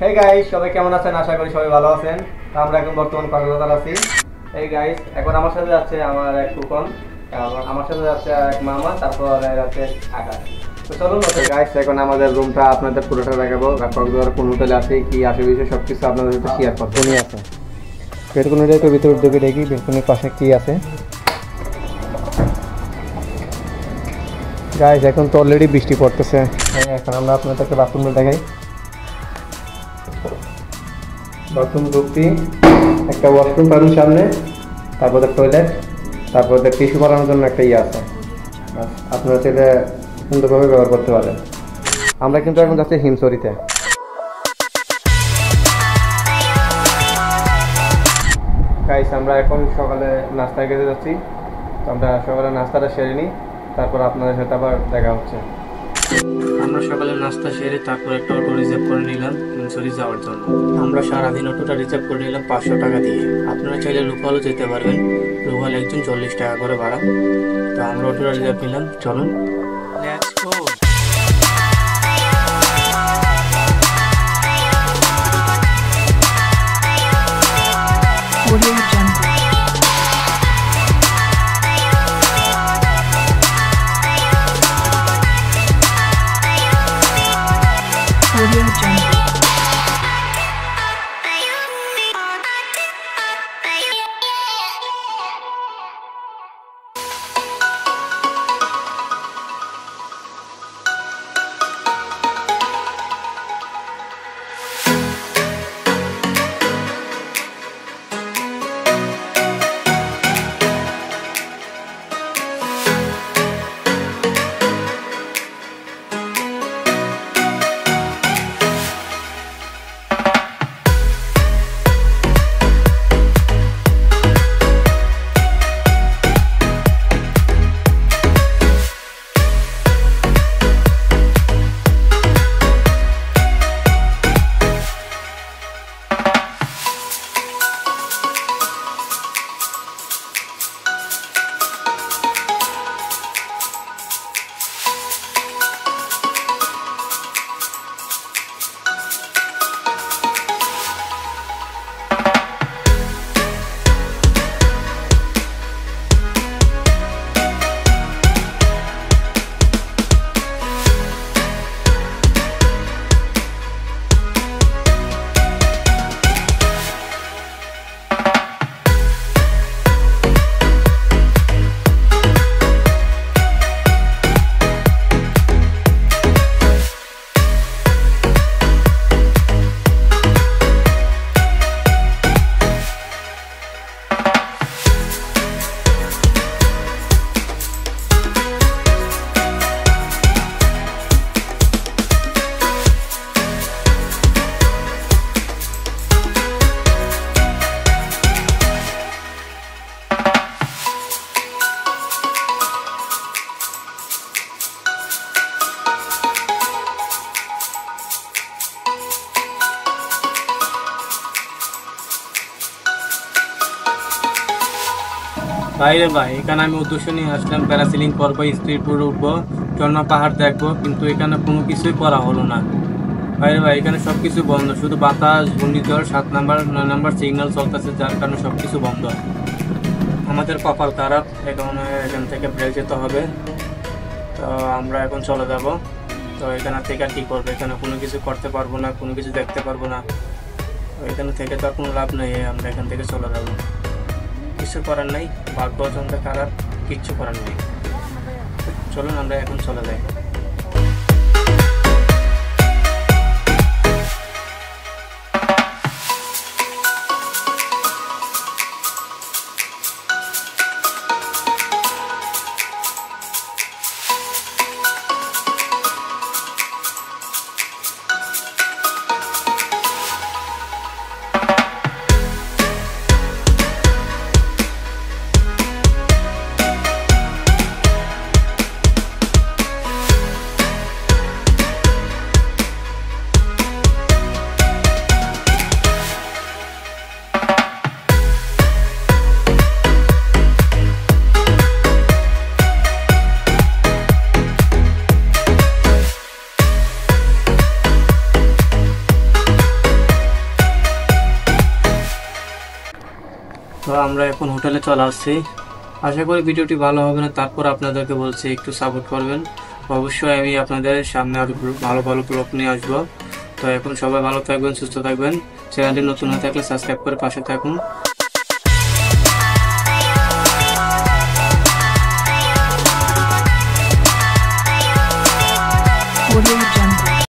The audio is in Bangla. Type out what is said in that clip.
হে গাইস, সবাই কেমন আছেন? আশা করি সবাই ভালো আছেন। তো আমরা এখন বর্তমান কক্সবাজার আছি। এই গাইস, এখন আমার সাথে যাচ্ছে আমার এক ফুকন, আমার সাথে যাচ্ছে এক মামা, তারপর যাচ্ছে আকাশ। তো চলুন গাইস, এখন আমাদের রুমটা আপনাদের পুরোটা দেখাবো। কক্সবাজার কোন হোটেলে আছে, কি আসে বিষয়ে সবকিছু আপনাদের সাথে শেয়ার করবো। উনি আছে বেলকনিটাই, তো ভিতর দিকে দেখি বেলকনির পাশে কি আছে। গাইস, এখন তো অলরেডি বৃষ্টি পড়তেছে। এখন আমরা আপনাদেরকে বাথরুমে দেখাই। বাথরুম ঢুকতি একটা ওয়াশরুম পাবেন সামনে, তারপর টয়লেট, তারপর টিস্যু বানানোর জন্য একটা ইয়ে আছে। আপনারা সেটা সুন্দরভাবে ব্যবহার করতে পারেন। আমরা কিন্তু এখন যাচ্ছি হিমসরিতে। গাইস, আমরা এখন সকালে নাস্তা খেতে যাচ্ছি। তো আমরা সকালে নাস্তাটা সেরে নিই, তারপর আপনাদের সাথে আবার দেখা হচ্ছে। আমরা সকালে নাস্তা সেরে তারপর একটা অটো রিজার্ভ করে নিলাম হিমছড়ি যাওয়ার জন্য। আমরা সারাদিন অটোটা রিজার্ভ করে নিলাম 500 টাকা দিয়ে। আপনারা চাইলে লোকালও যেতে পারবেন, লোকাল একজন 40 টাকা করে ভাড়া। তো আমরা অটোটা রিজার্ভ নিলাম, চলুন লেটস গো। বাইরে ভাই, এখানে আমি উদ্দেশ্য নিয়ে আসলাম প্যারাসিলিং করবো, স্পিড বোর্ডে উঠবো, ঝর্ণা পাহাড় দেখবো, কিন্তু এখানে কোনো কিছুই করা হলো না। বাইরে ভাই, এখানে সবকিছু বন্ধ, শুধু বাতাস, ঘূর্ণিঝড়, 7 নাম্বার 9 নাম্বার সিগন্যাল চলতেছে, যার কারণে সবকিছু বন্ধ। আমাদের কপাল খারাপ, এখান থেকে ব্রেক যেতে হবে। তো আমরা এখন চলে যাব। তো এখানে থেকে কি করবো, এখানে কোনো কিছু করতে পারবো না, কোনো কিছু দেখতে পারবো না। এখানে থেকে তো আর কোনো লাভ নেই, আমরা এখান থেকে চলে যাবো। কিছু করার নাই, ভাগ্য অত্যন্ত খারাপ, কিচ্ছু করার নেই। চলুন আমরা এখন চলে যাই। তো আমরা এখন হোটেলে চলে আসছি। আশা করি ভিডিওটি ভালো হবে না, তারপর আপনাদেরকে বলছি একটু সাপোর্ট করবেন। অবশ্যই আমি আপনাদের সামনে আরো ভালো ভালো ব্লগ নিয়ে আসবো। তো এখন সবাই ভালো থাকবেন, সুস্থ থাকবেন। চ্যানেলটি নতুন হয়ে থাকলে সাবস্ক্রাইব করে পাশে থাকুন।